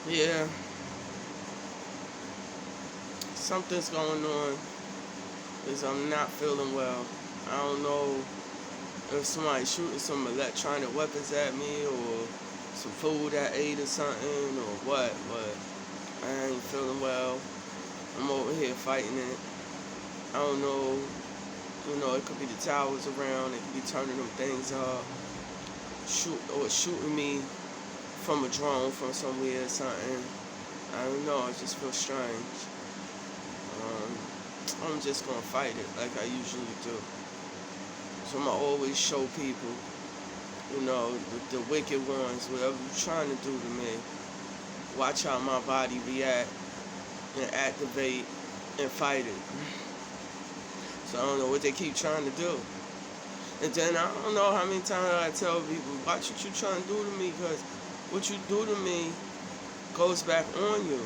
Yeah, something's going on because I'm not feeling well. I don't know if somebody's shooting some electronic weapons at me or some food I ate or something or what, but I ain't feeling well. I'm over here fighting it. I don't know, it could be the towers around, it could be turning them things up, shooting me from a drone from somewhere or something. I don't know, it just feels strange. Um, I'm just gonna fight it like I usually do. So I'm gonna always show people, the wicked ones, whatever you're trying to do to me. Watch how my body react and activate and fight it. So I don't know what they keep trying to do. And then I don't know how many times I tell people, watch what you're trying to do to me, because what you do to me goes back on you.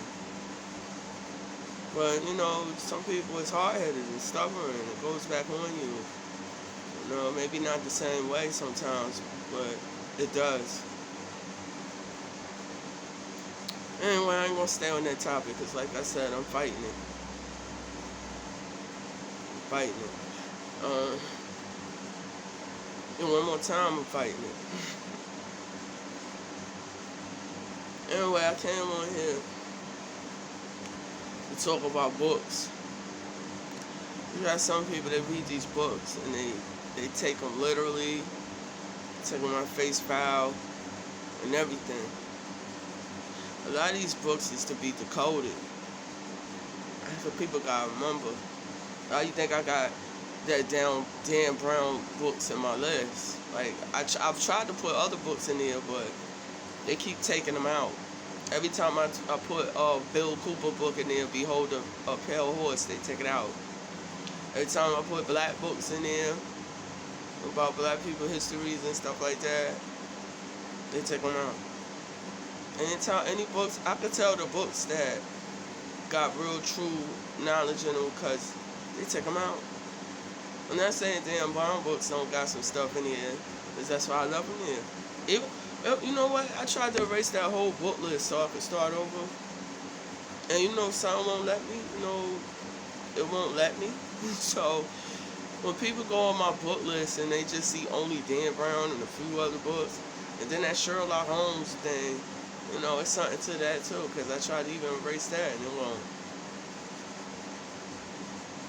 But, some people is hard-headed and stubborn, and it goes back on you. Maybe not the same way sometimes, but it does. Anyway, I ain't gonna stay on that topic, because like I said, I'm fighting it. And one more time, I'm fighting it. Anyway, I came on here to talk about books. You got some people that read these books and they take them literally, take them on face value and everything. A lot of these books is to be decoded. That's what people gotta remember. How you think I got that Dan Brown books in my list? Like I've tried to put other books in there, but they keep taking them out. Every time I put a Bill Cooper book in there, Behold a Pale Horse, they take it out. Every time I put black books in there about black people histories and stuff like that, they take them out. Anytime any books, I could tell the books that got real true knowledge in them because they take them out. I'm not saying Dan Brown books don't got some stuff in here, because that's why I love them here. You know what? I tried to erase that whole book list so I could start over. And some won't let me. It won't let me. So when people go on my book list and they just see only Dan Brown and a few other books, and then that Sherlock Holmes thing, it's something to that too, because I tried to even erase that and it won't.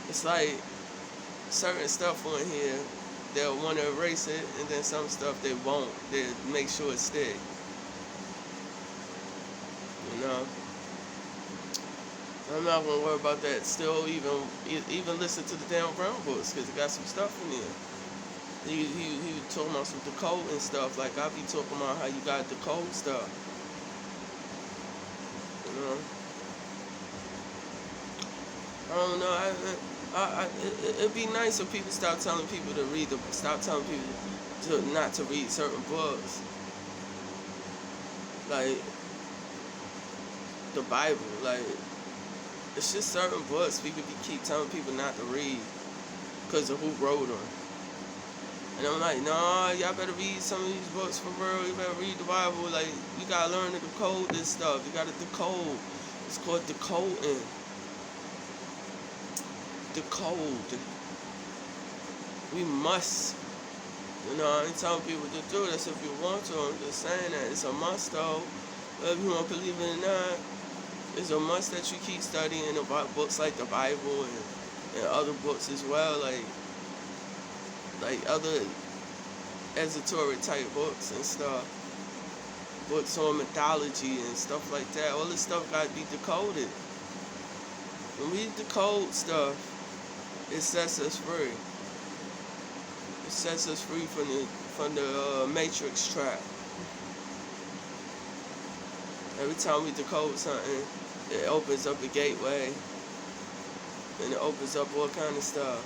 It's like certain stuff on here, they'll want to erase it, and then some stuff they won't. They make sure it stick. I'm not gonna worry about that. Still, even listen to the Dan Brown books, because it got some stuff in there. He was talking about some decode and stuff. Like I be talking about how you got decode stuff. I don't know. It'd be nice if people stop telling people to not to read certain books, like the Bible. Like it's just certain books people keep telling people not to read because of who wrote them. And I'm like, no, y'all better read some of these books for real. You better read the Bible. Like you gotta learn to decode this stuff. You gotta decode. It's called decoding. Decode. We must. I ain't telling people to do this if you want to. I'm just saying that it's a must though. Whether you want to believe it or not, it's a must that you keep studying about books like the Bible and other books as well, like other esoteric type books and stuff. Books on mythology and stuff like that. All this stuff got to be decoded. When we decode stuff, it sets us free. It sets us free from the matrix trap. Every time we decode something, it opens up a gateway, and it opens up all kind of stuff.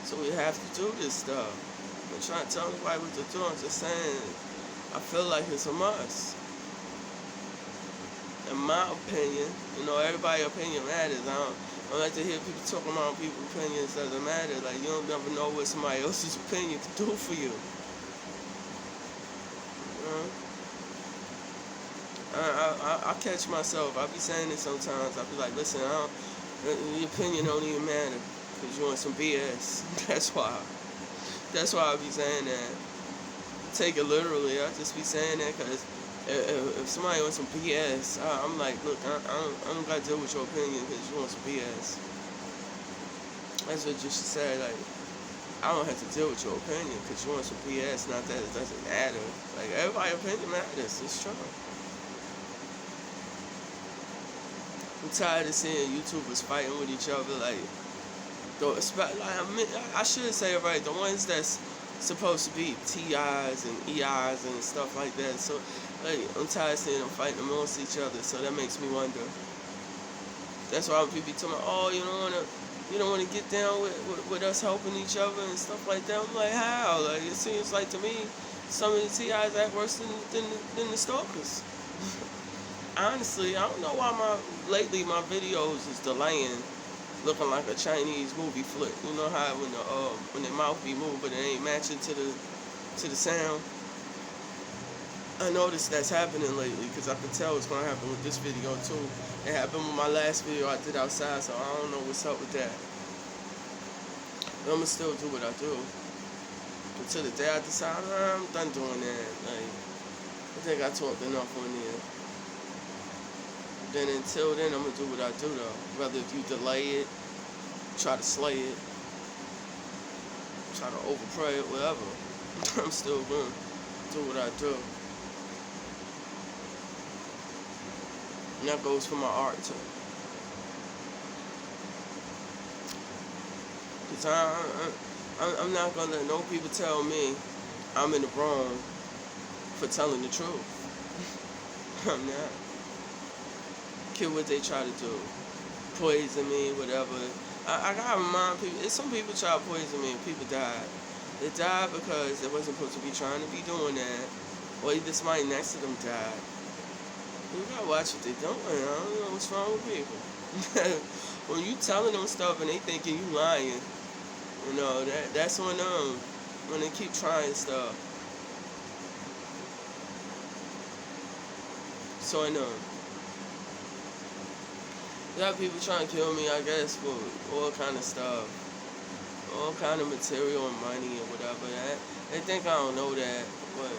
So we have to do this stuff. I'm trying to tell nobody what to do. I'm just saying, I feel like it's a must. In my opinion, everybody's opinion matters. I don't like to hear people talking about people's opinions doesn't matter. Like, you don't never know what somebody else's opinion can do for you. I catch myself. I be saying this sometimes. I be like, listen, your opinion don't even matter because you want some BS. That's why. That's why I be saying that. Take it literally. I just be saying that because if somebody wants some BS, I'm like, look, I don't got to deal with your opinion because you want some BS. That's what you should say. Like, I don't have to deal with your opinion because you want some BS. Not that it doesn't matter. Like, everybody's opinion matters. It's true. I'm tired of seeing YouTubers fighting with each other. Like I should say it right. The ones that's supposed to be TIs and EIs and stuff like that. So, like, I'm tired of seeing them fighting amongst each other. So that makes me wonder. That's why people be talking about, oh, you don't wanna get down with us helping each other and stuff like that. I'm like, how? Like, it seems like to me some of the TIs act worse than the stalkers. Honestly, I don't know why lately my videos is delaying, looking like a Chinese movie flick. You know how when their mouth be moving but it ain't matching to the sound. I noticed that's happening lately because I can tell it's gonna happen with this video too. It happened with my last video I did outside, so I don't know what's up with that. But I'ma still do what I do until the day I decide I'm done doing that. Like, I think I talked enough on there. Then until then, I'm going to do what I do, though. Whether if you delay it, try to slay it, try to overpray it, whatever. I'm still going to do what I do. And that goes for my art, too. Because I'm not going to let no people tell me I'm in the wrong for telling the truth. I'm not. Care what they try to do, poison me, whatever. I gotta remind people, some people try to poison me and people died. They died because they wasn't supposed to be trying to be doing that, or either somebody next to them died. You gotta watch what they're doing. I don't know what's wrong with people. When you telling them stuff and they thinking you lying, that's on them. When they keep trying stuff. So I know. You got people trying to kill me, I guess, for all kind of stuff. All kind of material and money or whatever. They think I don't know that, but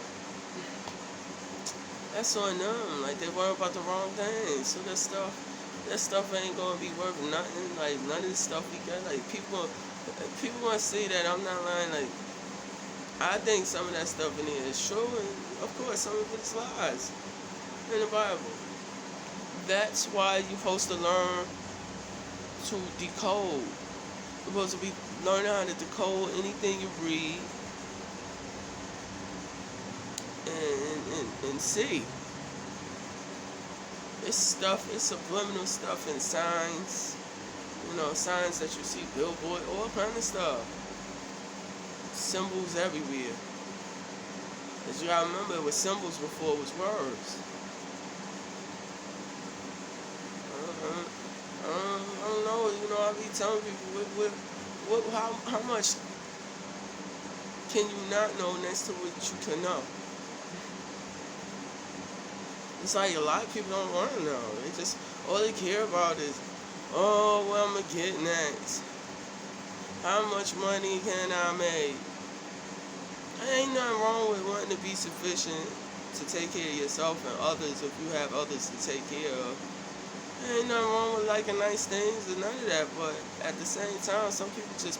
that's on them. Like, they worry about the wrong thing. So that stuff ain't gonna be worth nothing. Like, none of this stuff we got. Like, people want to see that I'm not lying. Like, I think some of that stuff in here is true, and of course some of it's lies in the Bible. That's why you're supposed to learn to decode. You're supposed to be learning how to decode anything you read and see. It's subliminal stuff in signs. Signs that you see, billboard, all kind of stuff. Symbols everywhere. Because you gotta remember, it was symbols before it was words. I don't know, I be telling people, how much can you not know next to what you can know? It's like a lot of people don't want to know. All they care about is, oh, what I'm going to get next. How much money can I make? Ain't nothing wrong with wanting to be sufficient to take care of yourself and others if you have others to take care of. Ain't nothing wrong with liking nice things and none of that, but at the same time, some people just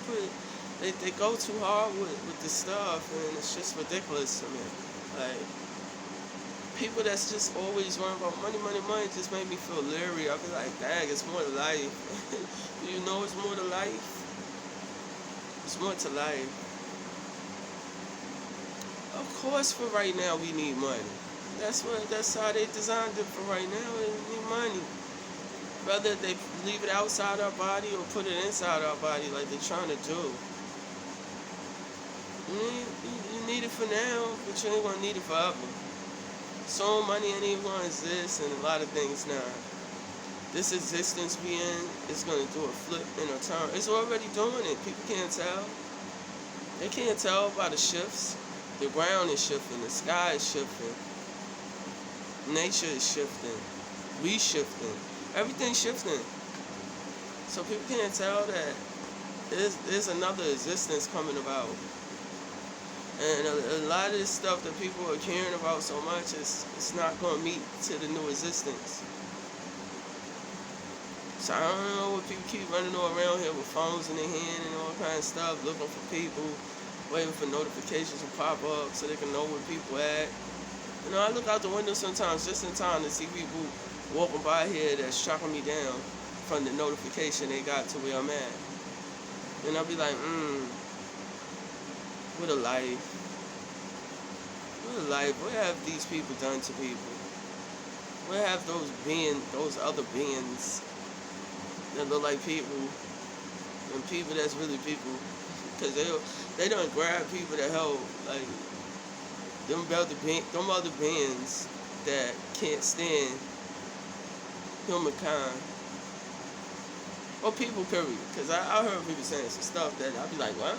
they go too hard with this stuff, and it's just ridiculous to me. Like, people that's just always worrying about money just make me feel leery. I be like, dang, it's more to life. You know it's more to life? It's more to life. Of course, for right now, we need money. That's how they designed it for right now. We need money. Whether they leave it outside our body or put it inside our body like they're trying to do. You need it for now, but you ain't going to need it forever. So money ain't even going to exist, and a lot of things now. This existence we in is going to do a flip and a turn. It's already doing it. People can't tell. They can't tell by the shifts. The ground is shifting. The sky is shifting. nature is shifting. We shifting. Everything's shifting. So people can't tell that there's another existence coming about. And a lot of this stuff that people are caring about so much, it's not going to meet to the new existence. So I don't know what people keep running around here with phones in their hand and all kinds of stuff, looking for people, waiting for notifications to pop up so they can know where people at. You know, I look out the window sometimes just in time to see people walking by here that's shocking me down from the notification they got to where I'm at. And I'll be like, what a life. What a life. What have these people done to people? What have those other beings that look like people, and people that's really people? Because they don't grab people that help, like, them other beings that can't stand humankind. Or people, period. Because I heard people saying some stuff that I'd be like, what?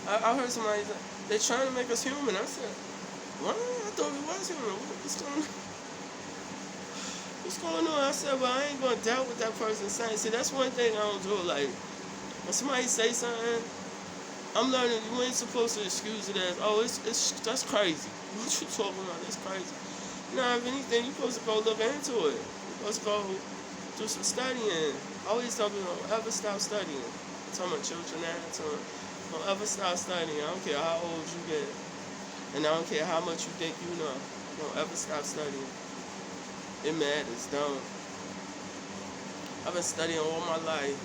I heard somebody say, they're trying to make us human. I said, what? I thought we was human. What's going on? What's going on? I said, well, I ain't going to doubt what that person's saying. See, that's one thing I don't do. Like, when somebody say something, I'm learning you ain't supposed to excuse it as, oh, that's crazy. What you talking about? That's crazy. Now, if anything, you're supposed to go look into it. You're supposed to go do some studying. I always tell people, don't ever stop studying. I'm talking about children now. Don't ever stop studying. I don't care how old you get. And I don't care how much you think you know. Don't ever stop studying. It matters, don't. I've been studying all my life.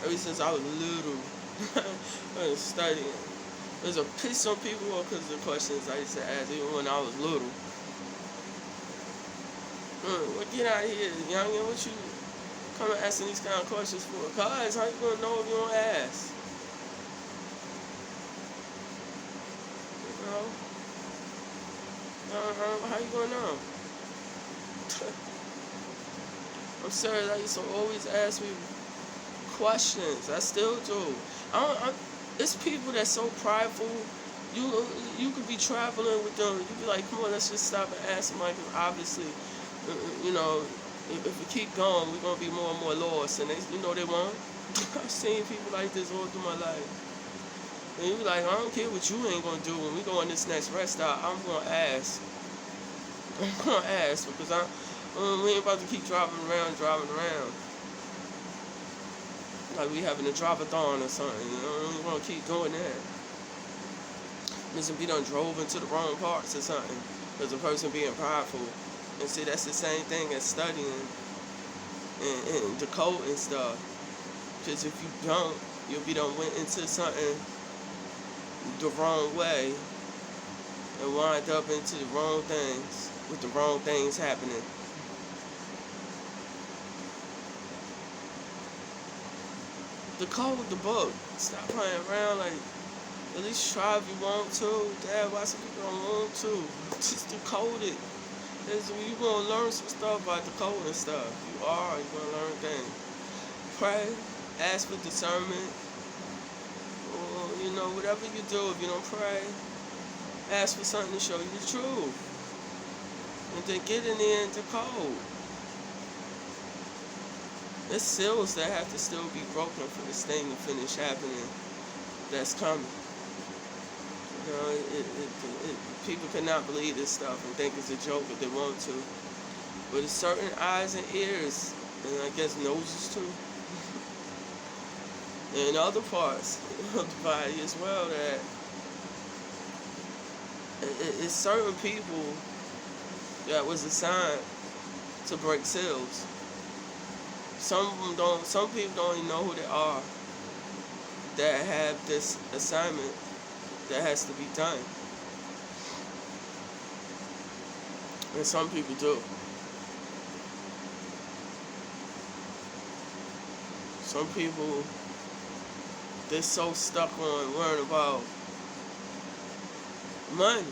Ever since I was little. I've been studying. There's a piss on people because of the questions I used to ask even when I was little. Well, get out of here, youngin'. What you coming asking these kind of questions for? Cause how you gonna know if you don't ask? You know? How you gonna know? I'm serious. I used to always ask me questions. I still do. It's people that's so prideful. You could be traveling with them. You could be like, come on, let's just stop and ask somebody. Because obviously, you know, if we keep going, we're gonna be more and more lost. And they won't. I've seen people like this all through my life. And you be like, I don't care what you ain't gonna do. When we go on this next rest stop, I'm gonna ask. I'm gonna ask because we ain't about to keep driving around. Like we having a drive-a-thon or something, you know, we're gonna keep doing that. Listen, we done drove into the wrong parts or something, because the person being prideful. And see, that's the same thing as studying and decoding stuff. Because if you don't, you'll be done went into something the wrong way and wind up into the wrong things, with the wrong things happening. Decode the book. Stop playing around. Like, at least try if you want to. Dad, why some people don't want to? Just decode it. You're going to learn some stuff by decoding stuff. You're going to learn things. Pray. Ask for discernment. Or, you know, whatever you do, if you don't pray, ask for something to show you the truth. And then get in there and decode. There's seals that have to still be broken for this thing to finish happening that's coming. You know, people cannot believe this stuff and think it's a joke if they want to. But it's certain eyes and ears, and I guess noses too, and other parts of the body as well, that it's certain people that was assigned to break seals. Some people don't even know who they are that have this assignment that has to be done. And some people do. Some people, they're so stuck on worrying about money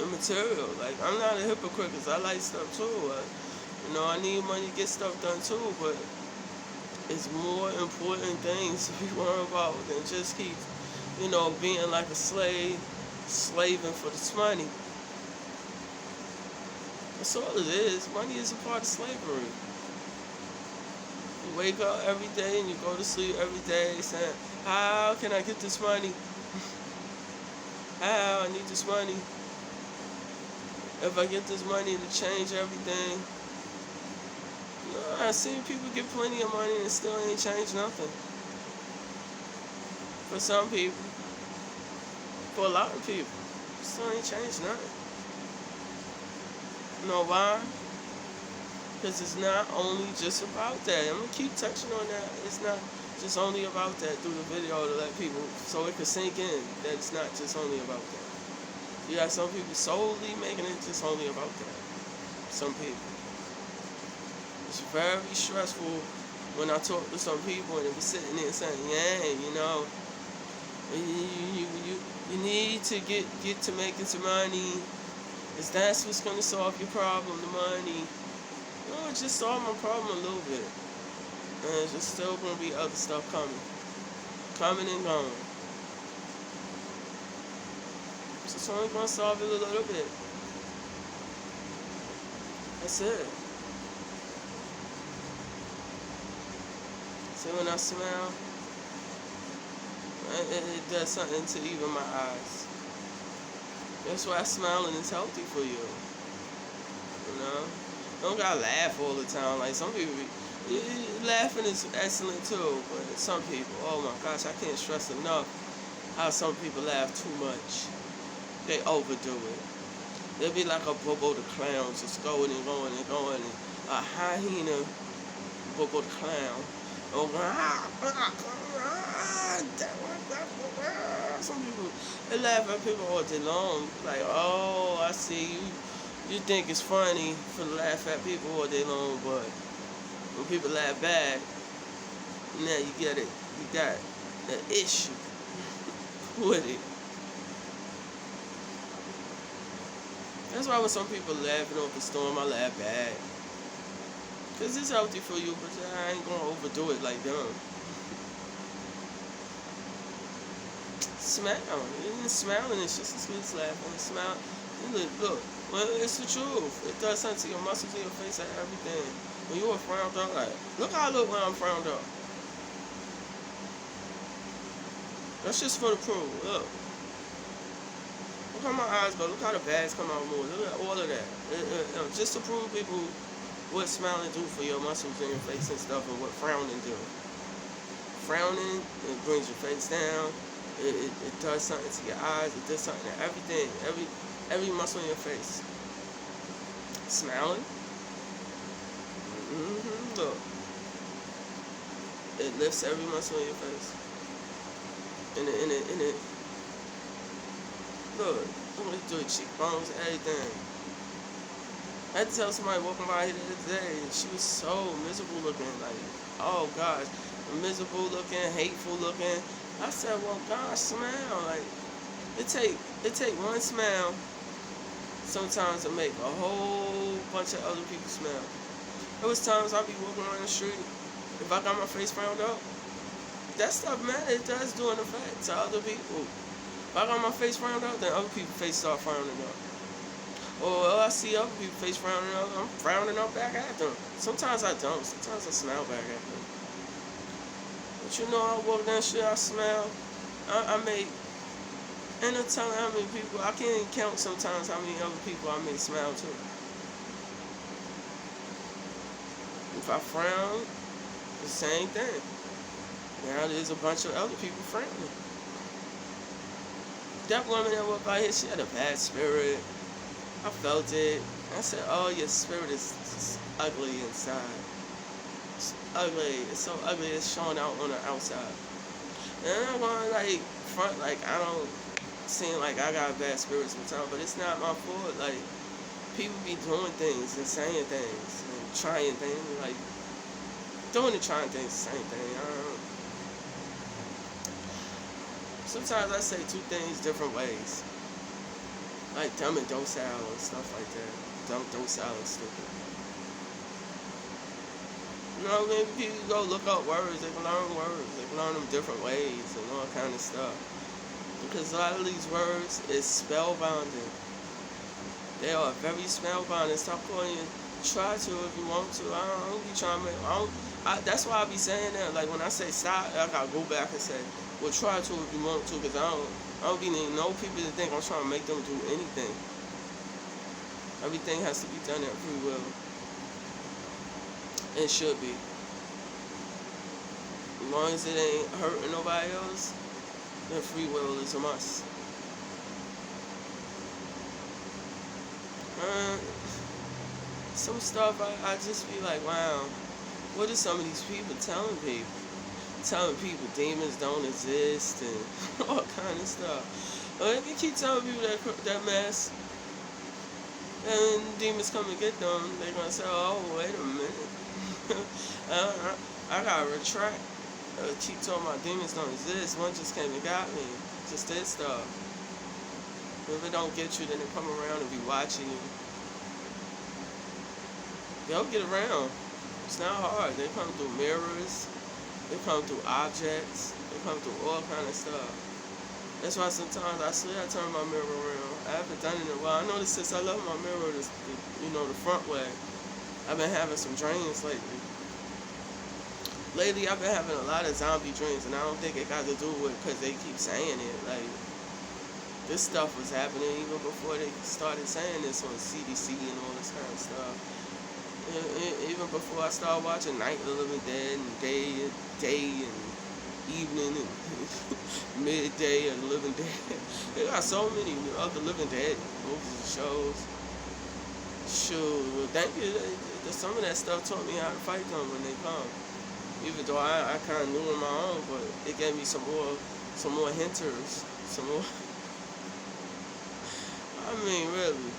and material. Like, I'm not a hypocrite because I like stuff too. You know, I need money to get stuff done too, but it's more important things to be worried about than just keep, you know, being like a slave, slaving for this money. That's all it is. Money is a part of slavery. You wake up every day and you go to sleep every day saying, how can I get this money? How? I need this money. If I get this money, it'll change everything. You know, I've seen people get plenty of money and still ain't changed nothing. For some people. For a lot of people. Still ain't changed nothing. You know why? Because it's not only just about that. I'm going to keep touching on that. It's not just only about that through the video to let people, so it can sink in that it's not just only about that. You got some people solely making it just only about that. Some people. It's very stressful when I talk to some people and they be sitting there saying, yeah, you know, you need to get to making some money. Because that's what's going to solve your problem, the money. No, it just solved my problem a little bit. And there's just still going to be other stuff coming. Coming and going. So it's only going to solve it a little bit. That's it. See, when I smile, it does something to even my eyes. That's why smiling is healthy for you. You know? Don't gotta laugh all the time. Like some people, laughing is excellent too. But some people, oh my gosh, I can't stress enough how some people laugh too much. They overdo it. They'll be like a Bobo the Clown, just going and going and going. And a hyena, Bobo the Clown. Oh, some people, they laugh at people all day long. Like, oh, I see you. You think it's funny for to laugh at people all day long, but when people laugh back, now you get it. You got an issue with it. That's why when some people laughing off the storm, I laugh back. Because it's healthy for you, but I ain't going to overdo it like them. Smiling is just as good as laughing. Smile. Look, well, it's the truth. It does something to your muscles in your face and everything. When you are frowned up, like, look how I look when I'm frowned up. That's just for the proof. Look. Look how my eyes go. Look how the bags come out more. Look at all of that. Just to prove people what smiling do for your muscles in your face and stuff, and what frowning do. Frowning, it brings your face down. It does something to your eyes. It does something to everything. Every muscle in your face. Smiling. Look. It lifts every muscle in your face. And it. Look what it do. Cheekbones, everything. I had to tell somebody walking by here the other day, she was so miserable looking. Like, oh gosh, miserable looking, hateful looking. I said, well, gosh, smile. Like, it take one smile sometimes to make a whole bunch of other people smile. There was times I'd be walking around the street, if I got my face frowned up, that stuff, man, it does do an effect to other people. If I got my face frowned up, then other people's face start frowning up. Or I see other people's face frowning up, I'm frowning up back at them. Sometimes I don't. Sometimes I smile back at them. But you know, I walk down the street, I smile. I may, and I tell how many people, I can't even count sometimes how many other people I may smile to. If I frown, the same thing. Now there's a bunch of other people frowning. That woman that walked by here, she had a bad spirit. I felt it. I said, oh, your spirit is just ugly inside. It's ugly. It's so ugly it's showing out on the outside. And I'm going like front, like I don't seem like I got a bad spirit sometimes, but it's not my fault. Like, people be doing things and saying things and trying things, like doing and trying things, the same thing. I don't know. Sometimes I say two things different ways. Like dumb and docile and stuff like that. Dumb, docile, and stupid. You know, maybe people go look up words. They can learn words. They can learn them different ways and all kind of stuff. Because a lot of these words is spellbinding. They are very spellbound, and stop calling you. Try to if you want to. I don't be trying to make, that's why I be saying that. Like when I say stop, I gotta go back and say, well, try to if you want to, because I don't be needing no people to think I'm trying to make them do anything. Everything has to be done at free will. It should be. As long as it ain't hurting nobody else, then free will is a must. Some stuff I just be like, wow, what are some of these people telling people? Telling people demons don't exist and all kind of stuff. But if you keep telling people that mess, and demons come and get them, they're gonna say, oh, wait a minute. I gotta retract. Keep talking about demons don't exist. One just came and got me. Just this stuff. If it don't get you, then they come around and be watching you. They'll get around. It's not hard. They come through mirrors. They come through objects. They come through all kind of stuff. That's why sometimes I swear I turn my mirror around. I haven't done it in a while. I noticed since I love my mirror, the front way. I've been having some dreams lately. Lately, I've been having a lot of zombie dreams, and I don't think it got to do with because they keep saying it. Like, this stuff was happening even before they started saying this on CDC and all this kind of stuff. Even before I started watching Night of the Living Dead and Day and Evening and Midday of the Living Dead. They got so many other Living Dead movies and shows. Shoot, well, thank you. Some of that stuff taught me how to fight them when they come. Even though I kind of knew on my own, but it gave me some more hinters, some more. I mean, really.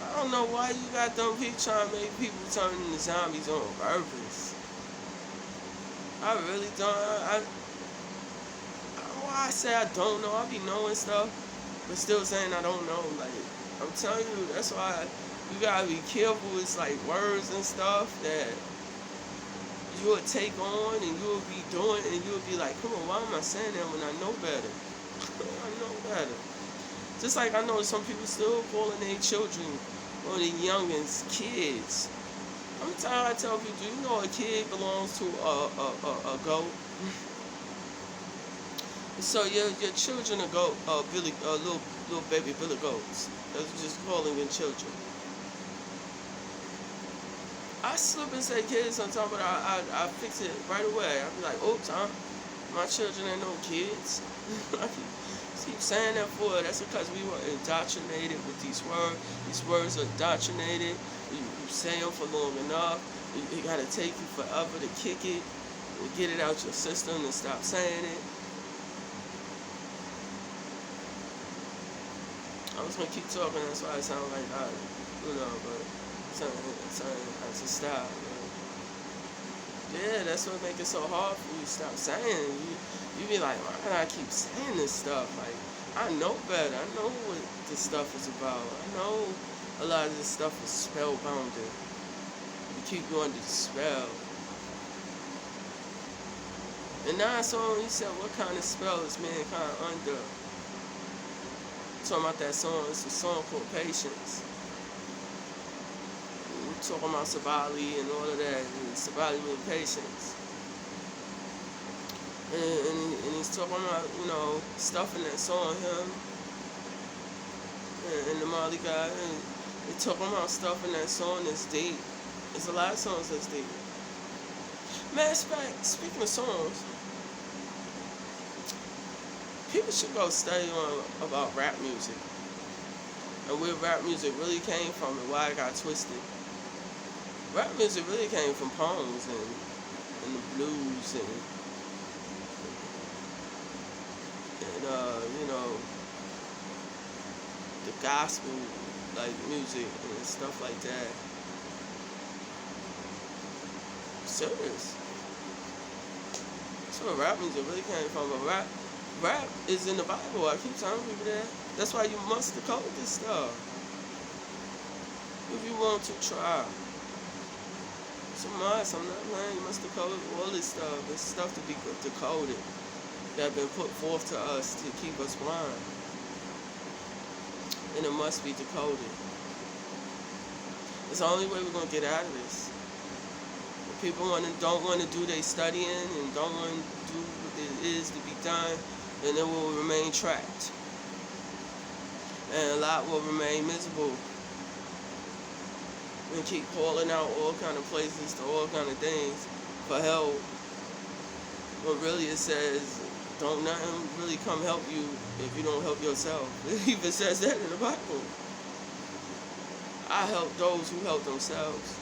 I don't know why you got them people trying to make people turn into zombies on purpose. I really don't. Why I say I don't know? I be knowing stuff, but still saying I don't know. Like, I'm telling you, that's why you gotta be careful. It's like words and stuff that you would take on and you would be doing, and you would be like, come on, why am I saying that when I know better? I know better. Just like I know some people still calling their children or their youngins kids. I'm tired. I tell people, you know, a kid belongs to a goat. So your children are goat, little baby billy goats. That's just calling them children. I slip and say kids sometimes, but I fix it right away. I be like, oops, my children ain't no kids. I keep saying that for it. That's because we were indoctrinated with these words. These words are indoctrinated. You say them for long enough. It gotta take you forever to kick it, and get it out your system and stop saying it. I was gonna keep talking, that's why it sounds like that, but something has to stop. Yeah, that's what makes it so hard for you to stop saying. You be like, why can't I keep saying this stuff? Like, I know better. I know what this stuff is about. I know a lot of this stuff is spellbounded. You keep you under the spell. And now he said, what kind of spell is mankind under? Talking about that song, it's a song called Patience. We're talking about Sabali and all of that, and Sabali means patience. And he's talking about, stuff in that song, him and the Mali guy, and they're talking about stuff in that song that's deep. There's a lot of songs that's deep. Man, speaking of songs, people should go study about rap music and where rap music really came from and why it got twisted. Rap music really came from poems and the blues and the gospel like music and stuff like that. Serious. That's where rap music really came from. But rap is in the Bible. I keep telling people that. That's why you must decode this stuff. If you want to try. It's a must. I'm not lying. You must decode all this stuff. It's stuff to be decoded that have been put forth to us to keep us blind. and it must be decoded. It's the only way we're gonna get out of this. If people don't want to do their studying and don't want to do what it is to be done, then it will remain trapped, and a lot will remain miserable and keep calling out all kind of places to all kind of things for help. But really it says, don't nothing really come help you if you don't help yourself. It even says that in the Bible. I help those who help themselves.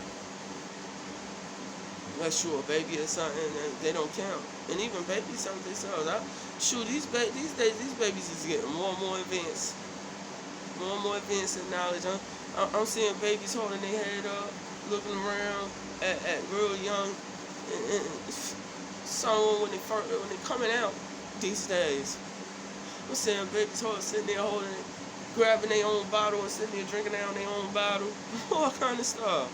Unless you're a baby or something, they don't count. And even babies help themselves. These days, these babies is getting more and more advanced. More and more advanced in knowledge. I'm seeing babies holding their head up, looking around at real young, and someone when they coming out these days. I'm seeing babies sitting there holding it, grabbing their own bottle and sitting there drinking out their own bottle, all kind of stuff.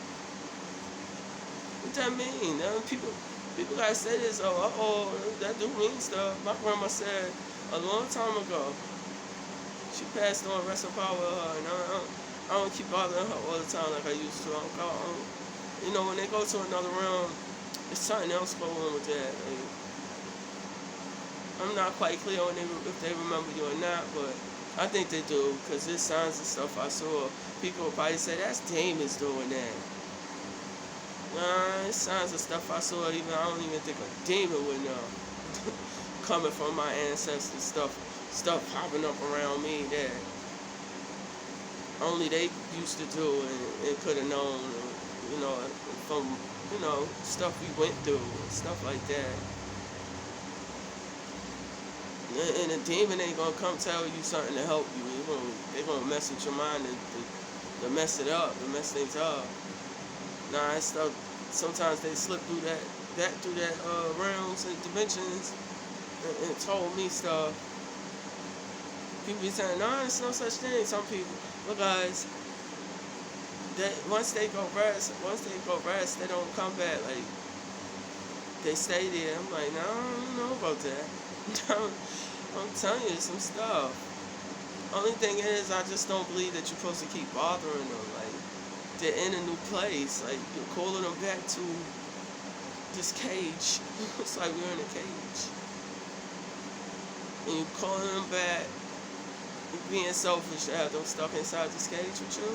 What that mean? People gotta say this. That do mean stuff. My grandma said a long time ago. She passed on, rest in power with her, and I don't keep bothering her all the time like I used to. When they go to another room, it's something else going on with that. Like, I'm not quite clear on if they remember you or not, but I think they do, because there's signs and stuff I saw. People will probably say, that's demons doing that. There's signs of stuff I saw, I don't even think a demon would know. Coming from my ancestors, stuff popping up around me that only they used to do and could have known, from, stuff we went through and stuff like that. And a demon ain't gonna come tell you something to help you. They're gonna mess with your mind to mess it up, to mess things up. Nah, it's stuff. Sometimes they slip through that realms and dimensions and told me stuff. People be saying, no, it's no such thing. Some people, look, guys, once they go rest, they don't come back. Like, they stay there. I'm like, no, I don't know about that. I'm telling you some stuff. Only thing is, I just don't believe that you're supposed to keep bothering them. Like, they're in a new place. Like, you're calling them back to this cage. It's like we're in a cage. And you're calling them back. You're being selfish to have them stuck inside this cage with you.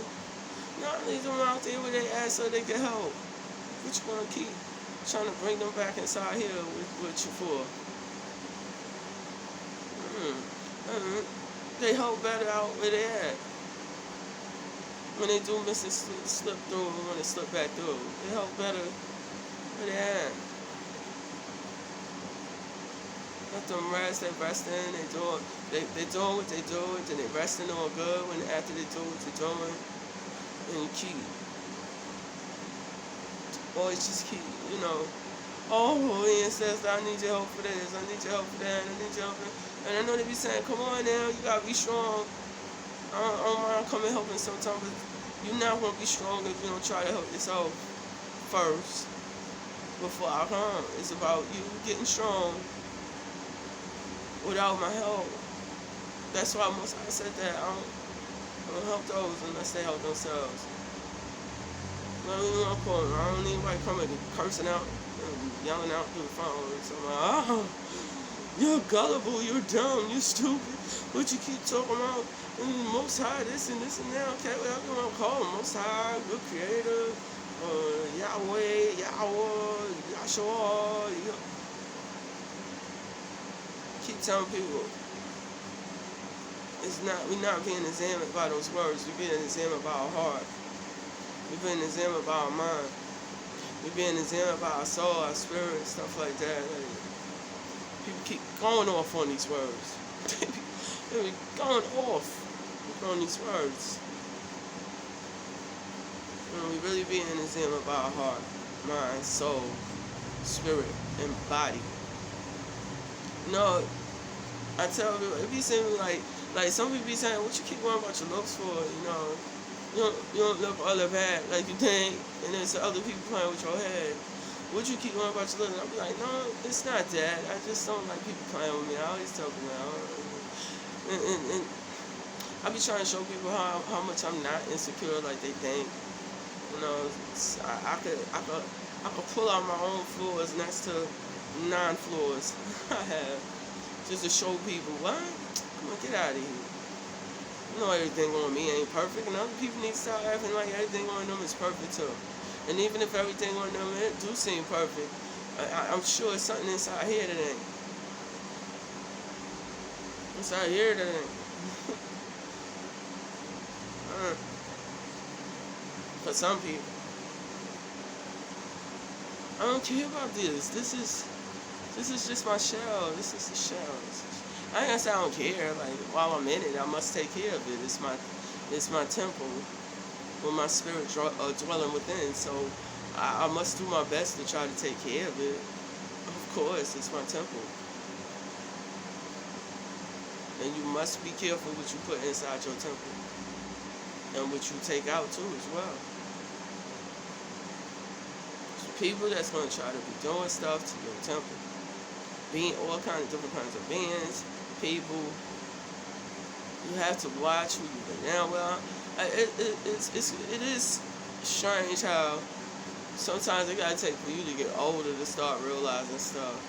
No, leave them out there with their ass so they can help. What you want to keep trying to bring them back inside here with you for? They help better out where they at. When they do miss and slip through, when they slip back through, they help better where they at. Let them rest, they resting, they doing what they do, and then they resting on good after they do what they're doing. And you keep, always just keep, ancestors, I need your help for this, I need your help for that, I need your help for that. And I know they be saying, come on now, you gotta be strong. I don't mind coming helping sometimes, but you're not gonna be strong if you don't try to help yourself first before I come. It's about you getting strong without my help. That's why I said that I don't help those unless they help themselves. I don't need anybody coming cursing out and yelling out through the phone and something like, you're gullible, you're dumb, you're stupid. What you keep talking about? Most High, this and that. Okay, whatever you want to call him. Most High, good creator, Yahweh, Yahshua. Keep telling people, we're not being examined by those words. We're being examined by our heart. We're being examined by our mind. We're being examined by our soul, our spirit, stuff like that. People keep going off on these words. They be going off on these words. We really being examined by our heart, mind, soul, spirit, and body. I tell people, it be seeming like some people be saying, what you keep worrying about your looks for? You don't look all that bad like you think, and then some other people playing with your head. What you keep worrying about your looks? I'll be like, no, it's not that. I just don't like people playing with me. I always tell people, and I be trying to show people how much I'm not insecure like they think. You know, I could pull out my own floors next to 9 floors I have just to show people what. Come on, get out of here. You know everything on me ain't perfect, and other people need to start acting like everything on them is perfect too. And even if everything on them do seem perfect, I'm sure it's something inside here that ain't. Inside here that ain't. For some people, I don't care about this. This is just my shell. This is the shell. I ain't gonna say I don't care. Like while I'm in it, I must take care of it. It's my temple, with my spirit dwelling within. So I must do my best to try to take care of it. Of course, it's my temple, and you must be careful what you put inside your temple, and what you take out too as well. People that's going to try to be doing stuff to your temple, being all kinds of different kinds of beings, people. You have to watch who you been down with. It is strange how sometimes it got to take for you to get older to start realizing stuff.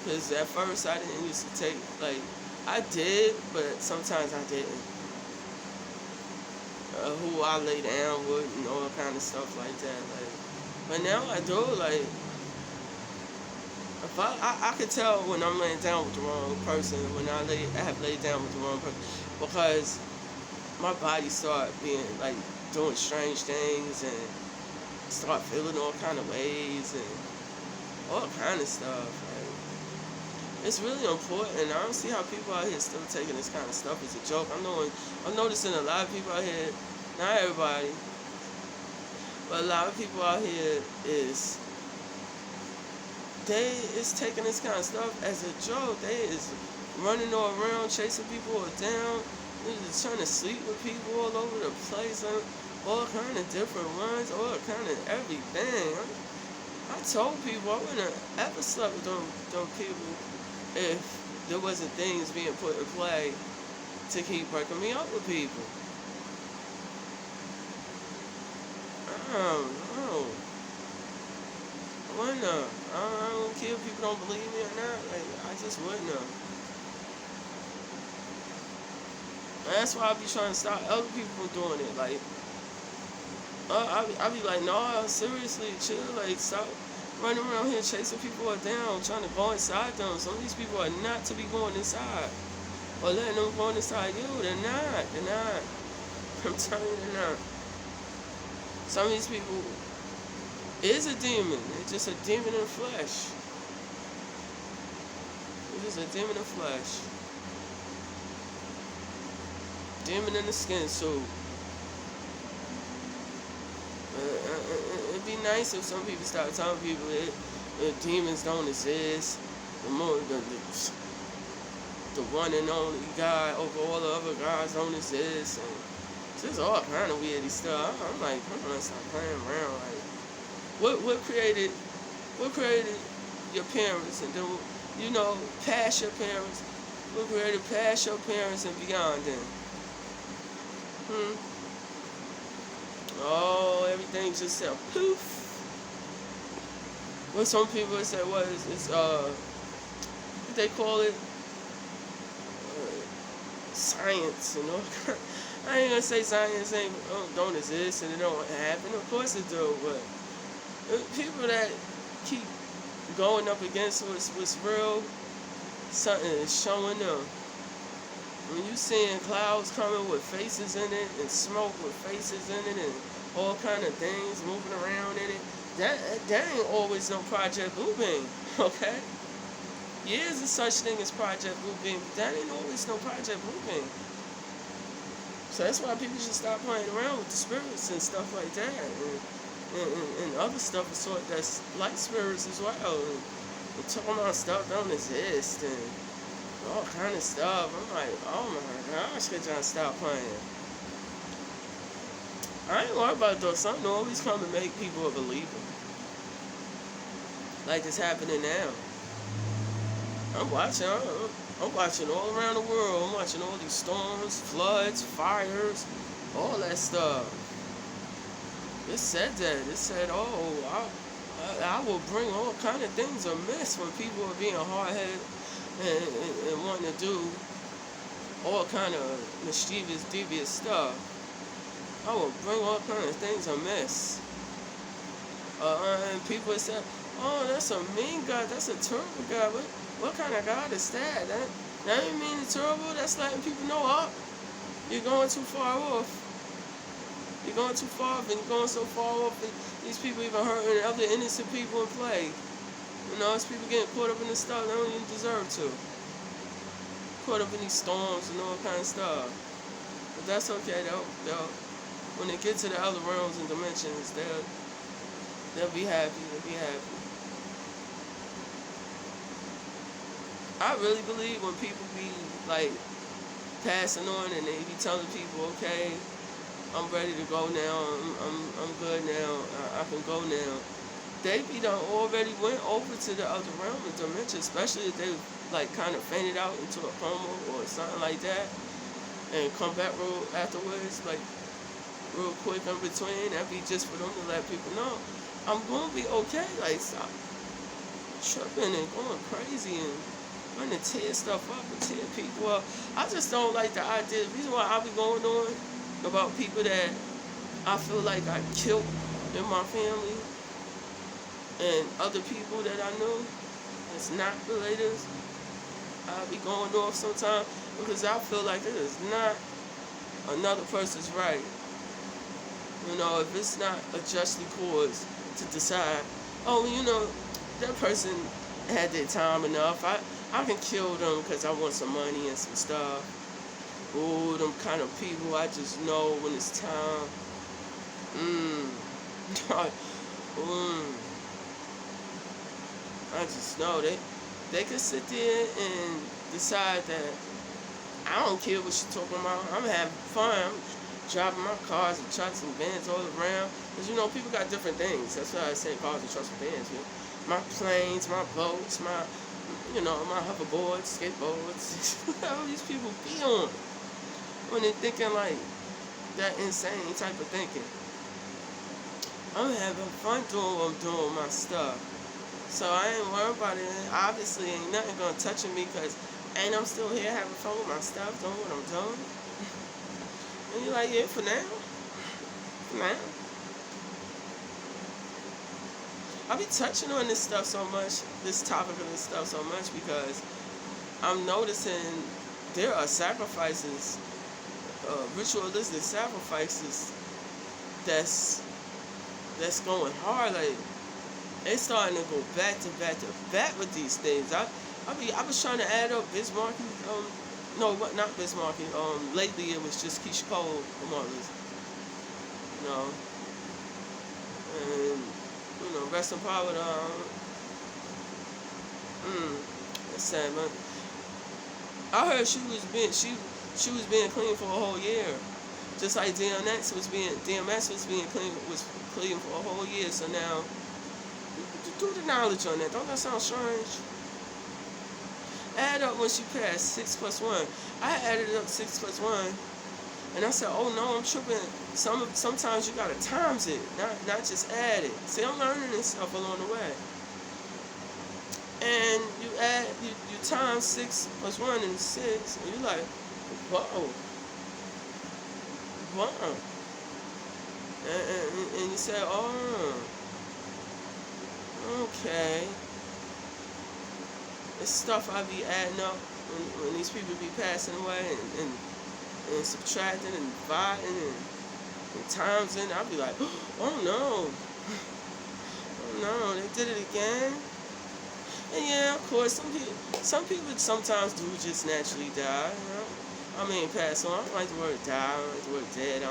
Because at first I didn't used to take, like, I did, but sometimes I didn't. Who I lay down with and all kind of stuff like that, like. But now I do, like, if I could tell when I'm laying down with the wrong person, when I have laid down with the wrong person, because my body start being, like, doing strange things and start feeling all kind of ways and all kind of stuff. Like, it's really important. I don't see how people out here still taking this kind of stuff as a joke. I'm noticing a lot of people out here, not everybody, but a lot of people out here is taking this kind of stuff as a joke. They is running all around, chasing people down, trying to sleep with people all over the place, all kind of different ones, all kind of everything. I told people I wouldn't have ever slept with them people if there wasn't things being put in play to keep breaking me up with people. I wouldn't have. I don't care if people don't believe me or not. Like, I just wouldn't have. And that's why I be trying to stop other people from doing it. Like, I be like, no, seriously, chill. Like, stop running around here chasing people down, trying to go inside them. Some of these people are not to be going inside. Or letting them go inside you. They're not. I'm telling you, they're not. Some of these people is a demon. It's just a demon in the flesh. It's just a demon in the flesh. Demon in the skin suit. It'd be nice if some people start telling people that demons don't exist. The one and only God over all the other gods don't exist. And just all kind of weirdy stuff. I'm like, come on, stop playing around. Like, what created your parents, and then, you know, past your parents? What created past your parents and beyond them? Oh, everything just said poof. What some people say it's what they call it, science, you know. I ain't gonna say science don't exist and it don't happen. Of course it do, but people that keep going up against what's real, something is showing them. When you seeing clouds coming with faces in it and smoke with faces in it and all kind of things moving around in it, that ain't always no Project Bluebeam, okay? Yeah, there's such thing as Project Bluebeam, but that ain't always no Project Bluebeam. So that's why people should stop playing around with the spirits and stuff like that, and other stuff of sort that's like spirits as well. And talking about stuff don't exist and all kind of stuff. I'm like, oh my gosh, could y'all stop playing? I ain't worried about it though. Something always come to make people a believer. Like it's happening now. I'm watching. I'm watching all around the world. I'm watching all these storms, floods, fires, all that stuff. It said that. It said, oh, I will bring all kind of things amiss when people are being hard-headed and wanting to do all kind of mischievous, devious stuff. I will bring all kind of things amiss. And people said, oh, that's a mean God. That's a terrible God. What kind of God is that? That ain't mean it's terrible. That's letting people know, oh, you're going too far off. You're going too far off, and you're going so far off that these people even hurting other innocent people in play. You know, it's people getting caught up in this stuff they don't even deserve to. Caught up in these storms and all kind of stuff. But that's okay. They'll when they get to the other realms and dimensions, they'll be happy. They'll be happy. I really believe when people be like passing on and they be telling people, okay, I'm ready to go now. I'm good now. I can go now. They be done already went over to the other realm and dimension, especially if they like kind of fainted out into a coma or something like that, and come back real afterwards, like real quick in between. That'd be just for them to let people know I'm gonna be okay. Like stop tripping and going crazy and trying to tear stuff up and tear people up. I just don't like the idea. The reason why I be going on about people that I feel like I killed in my family and other people that I knew that's not related, I be going off sometimes because I feel like it is not another person's right. You know, if it's not a justly cause to decide, oh, you know, that person had their time enough. I can kill them because I want some money and some stuff. Oh, them kind of people I just know when it's time. I just know they can sit there and decide that I don't care what you're talking about. I'm having fun. I'm driving my cars and trucks and vans all around. Because, you know, people got different things. That's why I say cars and trucks and vans. You know? My planes, my boats, my hoverboards, skateboards. All these people be on when they're thinking like that insane type of thinking. I'm having fun doing what I'm doing with my stuff. So I ain't worried about it. Obviously, ain't nothing gonna touch me because I'm still here having fun with my stuff, doing what I'm doing. And you're like, yeah, for now. For now. I be touching on this stuff so much, this topic of this stuff so much because I'm noticing there are sacrifices, ritualistic sacrifices that's going hard. Like, it's starting to go back to back with these things. I was trying to add up Bismarcky. No, not Bismarcky. Lately it was just Keisha Cole, among us. You know, and you know, rest in power to that's sad, man. I heard she was being clean for a whole year, just like DMX was being clean for a whole year. So now, do the knowledge on that. Don't that sound strange? Add up when she passed 6 + 1. I added up 6 + 1, and I said, "Oh no, I'm tripping. Sometimes you gotta times it, not just add it." See, I'm learning this stuff along the way. And you times 6 + 1 and 6, and you're like, whoa. And you say, oh, okay. It's stuff I be adding up when these people be passing away and subtracting and dividing and times in. I'll be like, oh no, they did it again. And yeah, of course, some people sometimes do just naturally die. You know? I mean, pass on. I don't like the word die. I don't like the word dead.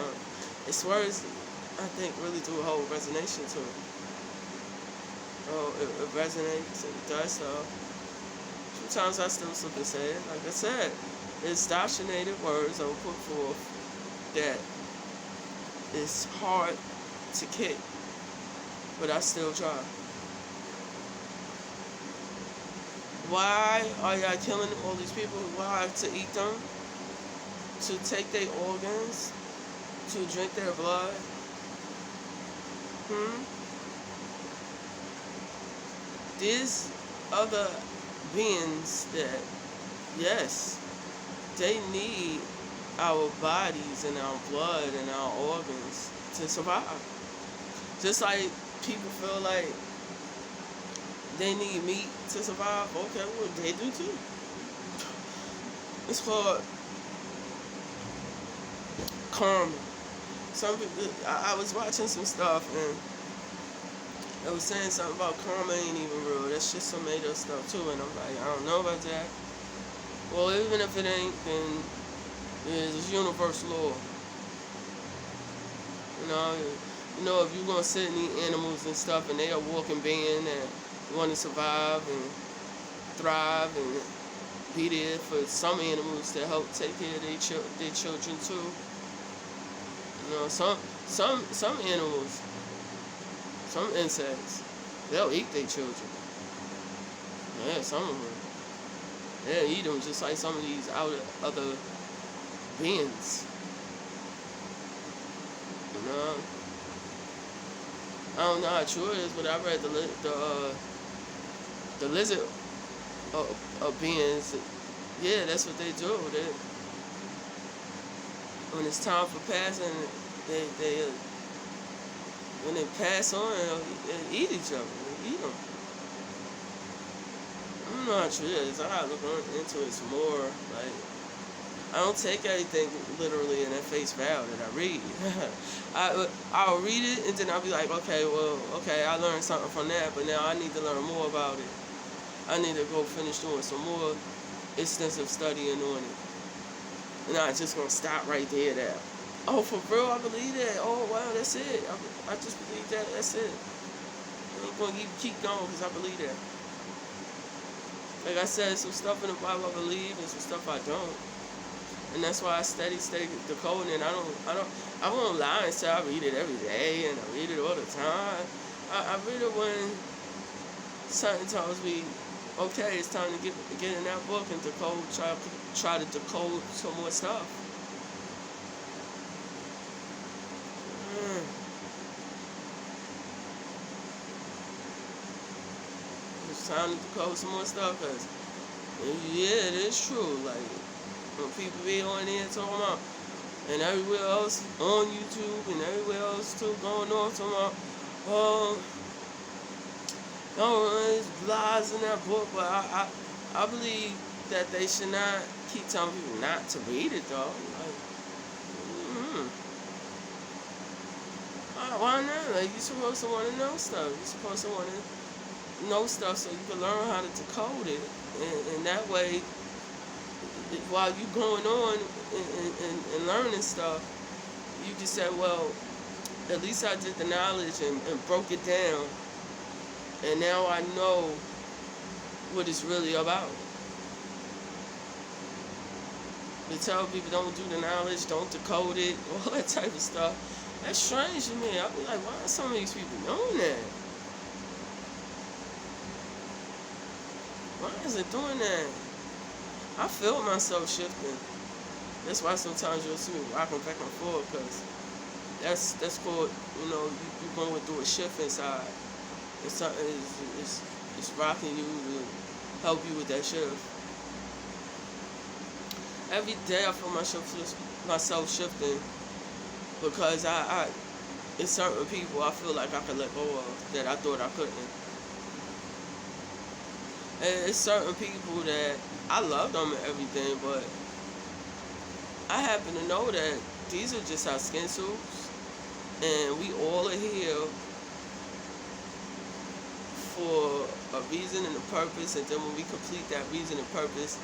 It's words I think really do a whole resonation to it. Oh, it resonates and it does so. Sometimes I still slip and say it. Like I said, it's indoctrinated words I will put forth that is hard to kick, but I still try. Why are y'all killing all these people? Why? To eat them? To take their organs? To drink their blood? These other beings that, yes, they need our bodies and our blood and our organs to survive. Just like people feel like they need meat to survive. Okay, well, they do too. It's called karma. Some people, I was watching some stuff and it was saying something about karma ain't even real. That's just some made up stuff too. And I'm like, I don't know about that. Well, even if it ain't, then it's universal law. You know, if you're gonna sit and eat animals and stuff, and they are walking being and want to survive and thrive and be there for some animals to help take care of their children too. You know, some animals, some insects, they'll eat their children. Yeah, some of them. They'll eat them just like some of these other beings. You know, I don't know how true it is, but I read the lizard beings. Yeah, that's what they do. When it's time for passing, they when they pass on, they eat each other. They eat them. I don't know how true it is. I gotta look into it some more. Like, I don't take everything literally in that face value that I read. I'll read it and then I'll be like, okay, I learned something from that, but now I need to learn more about it. I need to go finish doing some more extensive studying on it. And I'm just gonna stop right there. That, oh, for real, I believe that. Oh, wow, that's it. I just believe that. That's it. I'm gonna keep going because I believe that. Like I said, some stuff in the Bible I believe and some stuff I don't. And that's why I stay decoding it. I won't lie and say I read it every day and I read it all the time. I read it when something tells me, okay, it's time to get in that book and decode, try to decode some more stuff. It's time to decode some more stuff, because, yeah, it is true. Like, when people be on there talking about, and everywhere else on YouTube and everywhere else too going on talking about, there's lies in that book, but I believe that they should not keep telling people not to read it though. Like, why not? Like, you're supposed to want to know stuff. You're supposed to want to know stuff so you can learn how to decode it, and that way, while you going on and learning stuff, you can say, well, at least I did the knowledge and broke it down, and now I know what it's really about. They tell people don't do the knowledge, don't decode it, all that type of stuff. That's strange to me. I'll be like, why are some of these people doing that? Why is it doing that? I feel myself shifting. That's why sometimes you'll see me rocking back and forth, because that's called, you're going through a shift inside. It's something, it's rocking you to help you with that shift. Every day I feel myself shifting, because it's certain people I feel like I can let go of that I thought I couldn't. And it's certain people that I love them and everything, but I happen to know that these are just our skin suits, and we all are here for a reason and a purpose, and then when we complete that reason and purpose,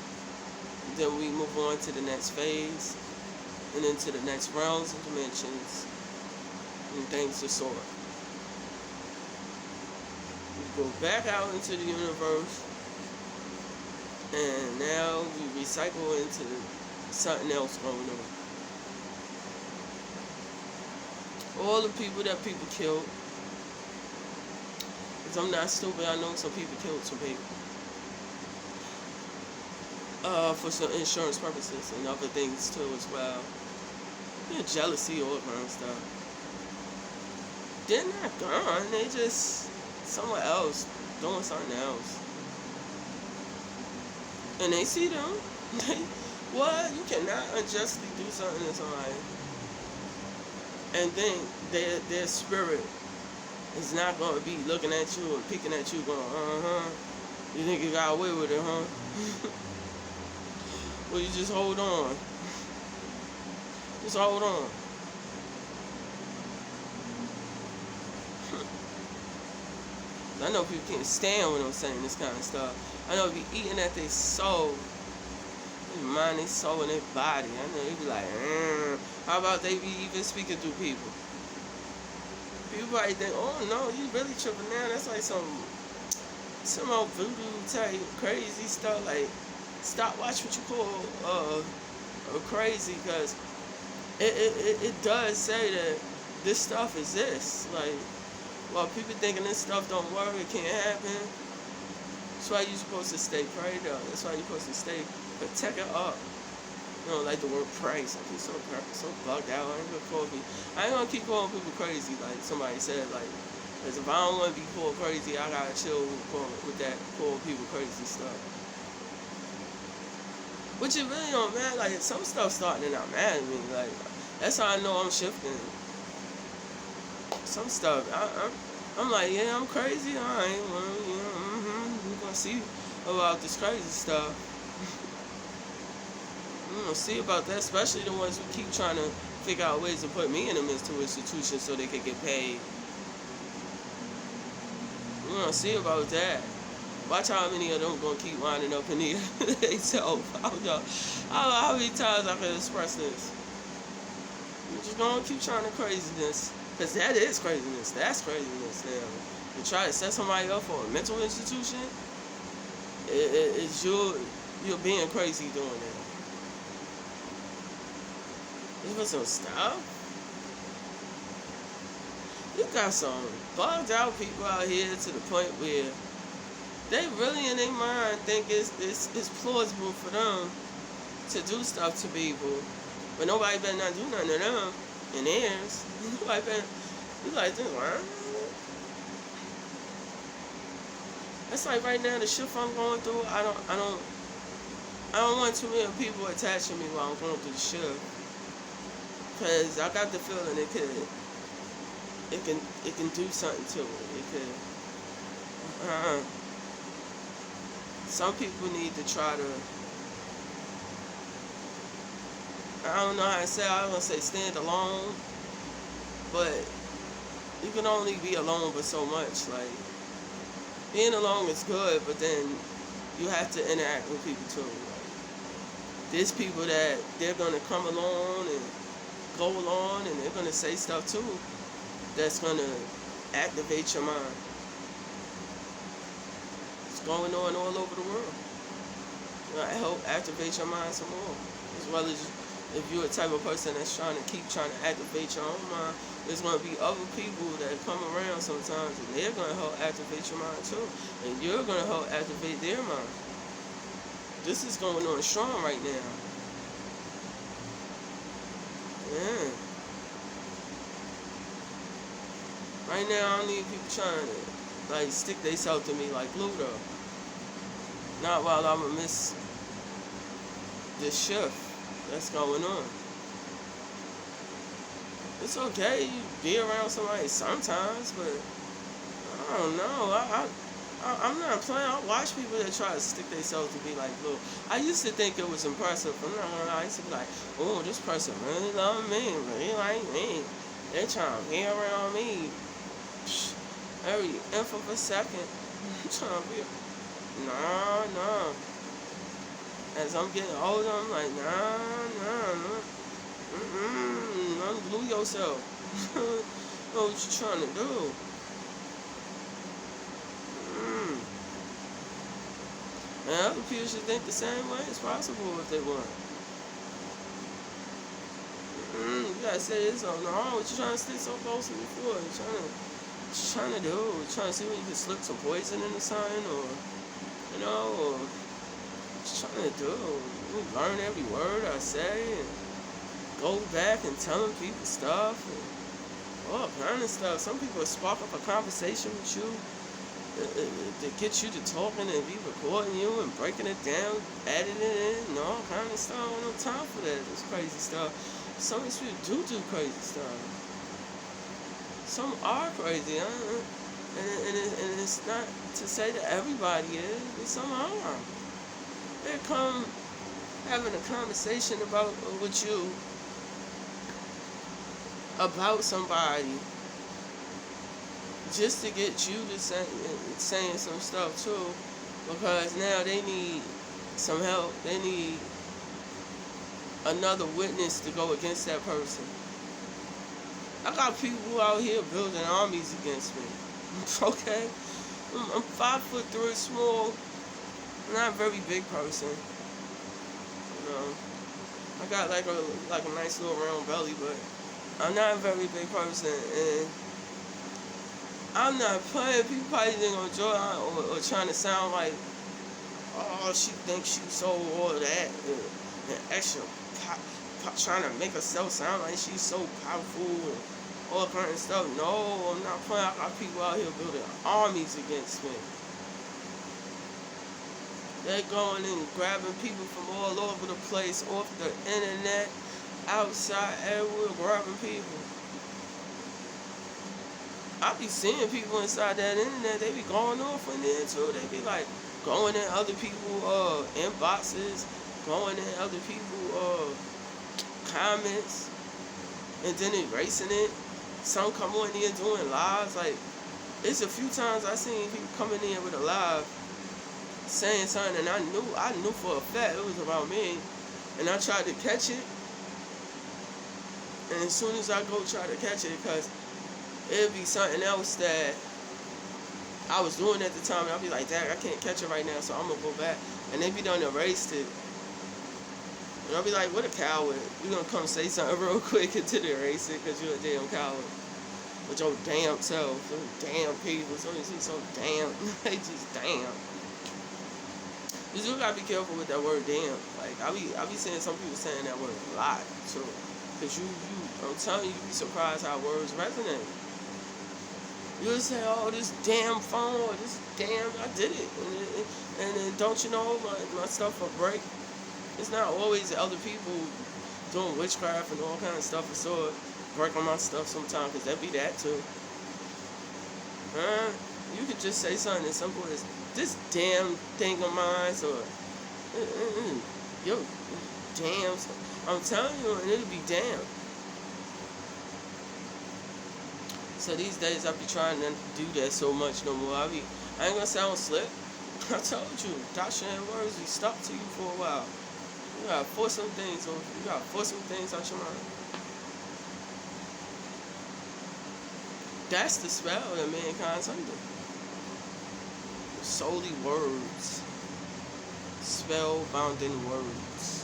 then we move on to the next phase, and into the next realms and dimensions, and things of sort. We go back out into the universe, and now we recycle into something else going on. All the people that people killed, because I'm not stupid, I know some people killed some people. for some insurance purposes and other things too as well. Jealousy, all kind of stuff. They're not gone. They just somewhere else doing something else. And they see them. What? You cannot unjustly do something to somebody and then their spirit is not going to be looking at you and peeking at you going, you think you got away with it, huh? Well, you just hold on. Just hold on. I know people can't stand when I'm saying this kind of stuff. I know be eating at their soul. Their mind, their soul, and their body. I know they be like, how about they be even speaking through people? People probably think, oh no, you really tripping now. That's like some old voodoo type crazy stuff. Like, stop watching what you call crazy, because it does say that this stuff exists. Like, while people thinking this stuff don't work, it can't happen. That's why you're supposed to stay prayed up. That's why you're supposed to stay protected up. You know, like the word pray. Some people so bugged out. I ain't gonna keep calling people crazy, like somebody said. Like, because if I don't want to be called crazy, I gotta chill with that calling people crazy stuff. Which it really don't matter. Like, some stuff starting to not matter to me. Like, that's how I know I'm shifting. Some stuff, I'm like, yeah, I'm crazy. All right, well, you know, we're gonna see about this crazy stuff. We're gonna see about that, especially the ones who keep trying to figure out ways to put me in a mental institution so they can get paid. We're gonna see about that. Watch how many of them gonna keep winding up in the themselves. I don't know how many times I can express this. We're just gonna keep trying to craziness. Because that is craziness. That's craziness. Now, to try to set somebody up for a mental institution, it's you're being crazy doing that. This was some stuff. You got some bugged out people out here to the point where they really in their mind think it's plausible for them to do stuff to people, but nobody better not do nothing to them. And theirs, you like this, right? That's like right now the shift I'm going through. I don't want too many people attaching me while I'm going through the shift, cause I got the feeling it can do something to it. It could. Some people need to try to. I don't know how to say it. I was going to say stand alone. But you can only be alone for so much. Like, being alone is good, but then you have to interact with people too. Like, there's people that they're going to come along and go along, and they're going to say stuff too that's going to activate your mind. It's going on all over the world. You know, help activate your mind some more, as well as if you're a type of person that's trying to activate your own mind, there's going to be other people that come around sometimes, and they're going to help activate your mind too, and you're going to help activate their mind. This is going on strong right now. Yeah. Right now, I don't need people trying to like stick themselves to me like glue though. Not while I'm gonna miss this shift that's going on. It's okay, you be around somebody sometimes, but I don't know. I'm not playing. I watch people that try to stick themselves to be like, look, I used to think it was impressive. I'm not gonna lie. I used to be like, oh, this person really love me, really like me. They trying to be around me every inch of a second. Trying to be, no. As I'm getting older, I'm like, no. Unglue yourself. Know what you're trying to do. And other people should think the same way as possible if they want. You gotta say this on. No, what you trying to stick so close to me for? What you trying to do? You trying to see when you can slip some poison into something, or Just trying to do. Learn every word I say and go back and telling people stuff and all kind of stuff. Some people will spark up a conversation with you to get you to talking and be recording you and breaking it down, editing it and all kind of stuff. I don't have time for that. This crazy stuff. Some of these people do crazy stuff. Some are crazy, and it's not to say that everybody is, but some are. They come having a conversation with you about somebody just to get you to saying some stuff too, because now they need some help. They need another witness to go against that person. I got people out here building armies against me. Okay? I'm 5'3", small, not a very big person. You know, I got like a nice little round belly, but I'm not a very big person, and I'm not playing. People probably think I'm joking or trying to sound like, oh, she thinks she's so all that and extra trying to make herself sound like she's so powerful and all kind of stuff. No, I'm not playing. I got people out here building armies against me. They're going and grabbing people from all over the place, off the internet, outside, everywhere, grabbing people. I be seeing people inside that internet. They be going off in there too. They be like going in other people inboxes, going in other people comments, and then erasing it. Some come on here doing lives. Like, it's a few times I seen people coming in with a live saying something, and I knew for a fact it was about me, and I tried to catch it. And as soon as I go try to catch it, because it'd be something else that I was doing at the time, and I'll be like, dang, I can't catch it right now, so I'm gonna go back. And they be done erased it. And I'll be like, what a coward. You gonna come say something real quick and to erase it because you're a damn coward. With your damn self. Those damn people. So damn. They just damn. You still gotta be careful with that word damn. Like, I be seeing some people saying that word a lot too. Because I'm telling you, you'd be surprised how words resonate. You'll say, oh, this damn phone, or this damn, I did it. And then don't you know, my stuff will break. It's not always other people doing witchcraft and all kind of stuff, and so break on my stuff sometimes, because that be that too. You could just say something as simple as, this damn thing of mine, or yo, damn, I'm telling you, and it'll be damn. So these days I be trying not to do that so much no more. I ain't gonna sound slick. I told you, Dasha and words be stuck to you for a while. You gotta force some things on. You gotta force some things out your mind. That's the spell that mankind's under. Solely words. Spell-bounding words.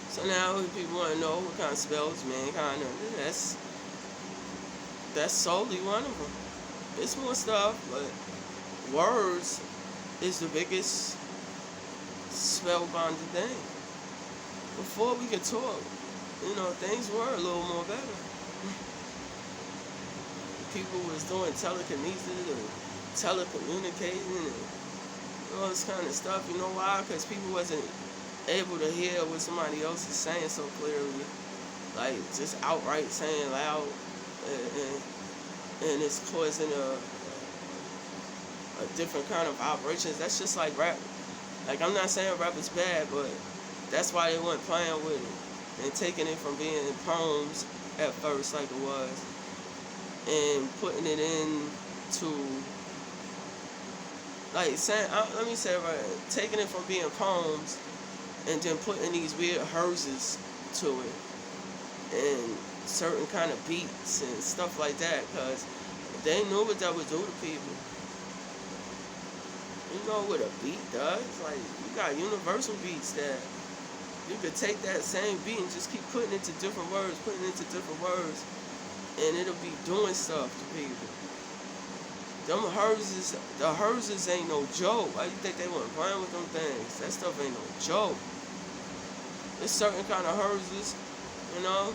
So now if people want to know what kind of spells mankind under, that's solely one of them. It's more stuff, but words is the biggest spellbinding thing. Before we could talk, things were a little more better. People was doing telekinesis and telecommunicating and all this kind of stuff. You know why? Because people wasn't able to hear what somebody else is saying so clearly. Like, just outright saying loud, and it's causing a different kind of vibrations. That's just like rap. Like, I'm not saying rap is bad, but that's why they weren't playing with it and taking it from being in poems at first, like it was, and putting it into, like, saying, let me say it right, taking it from being poems and then putting these weird hearses to it and certain kind of beats and stuff like that, because they knew what that would do to people. You know what a beat does? Like, you got universal beats that you could take that same beat and just keep putting it to different words, and it'll be doing stuff to people. The hearses ain't no joke. Why you think they weren't playing with them things? That stuff ain't no joke. There's certain kind of hearses, you know.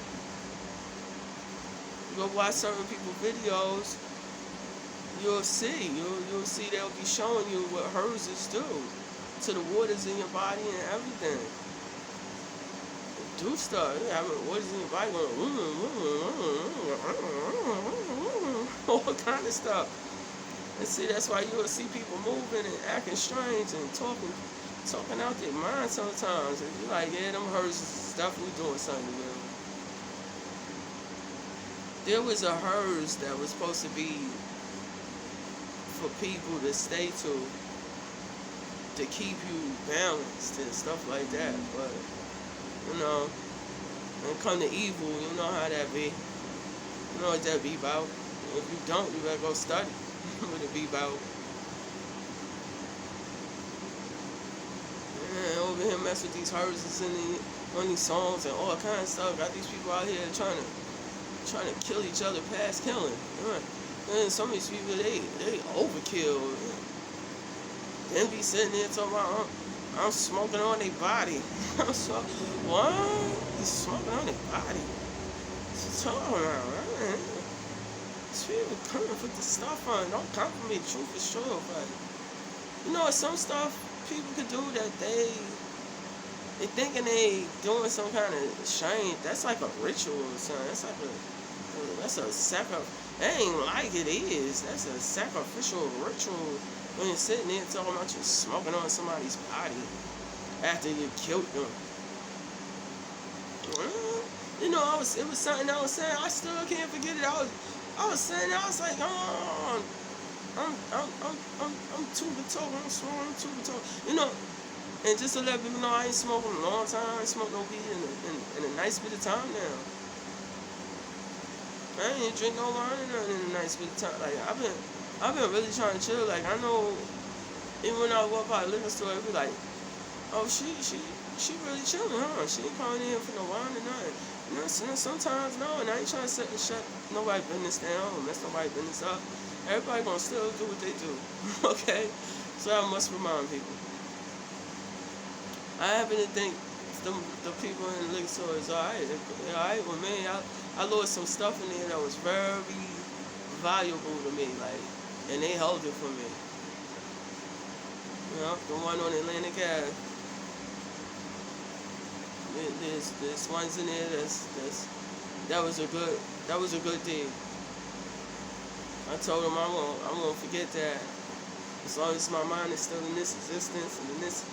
You go watch certain people's videos, you'll see they'll be showing you what hearses do to the waters in your body and everything. They do stuff. They have waters in your body going all kind of stuff. And see, that's why you'll see people moving and acting strange and talking out their mind sometimes. And you're like, yeah, them hearses definitely doing something to them. There was a hearse that was supposed to be for people to stay to keep you balanced and stuff like that. But, you know, when it come to evil, you know how that be. You know what that be about. If you don't, you better go study what it be about. Man, over here mess with these hearses and on these songs and all kind of stuff. Got these people out here trying to kill each other past killing. And some of these people, they overkill. Then be sitting there talking about, I'm smoking on their body. I'm so, what? You smoking on their body? What you talking about, man? These people coming with the stuff on. Don't come for me, truth is true. But, you know, some stuff people could do that they thinking they doing some kind of shame. That's like a ritual or something. That's a sacrifice. That ain't like it is. That's a sacrificial ritual when you're sitting there talking about you smoking on somebody's body after you killed them. You know, it was something I was saying. I still can't forget it. I was saying, I was like, I'm too talking. I'm smoking. I'm too talking. You know. And just to let people know, I ain't smoked in a long time. I ain't smoked no weed in a nice bit of time now. I ain't drink no wine in a nice bit of time. Like I've been really trying to chill. Like I know, even when I walk by a liquor store, it be like, oh she really chilling, huh? She ain't calling in for no wine or nothing. You know, sometimes no, and I ain't trying to shut nobody's business down or mess nobody's business up. Everybody gonna still do what they do, okay? So I must remind people. I happen to think the people in the liquor store is alright. They're alright with me. I lost some stuff in there that was very valuable to me, like, and they held it for me. You know, the one on Atlantic Ave. There's ones in there that was a good deal. I told them I won't forget that. As long as my mind is still in this existence and in this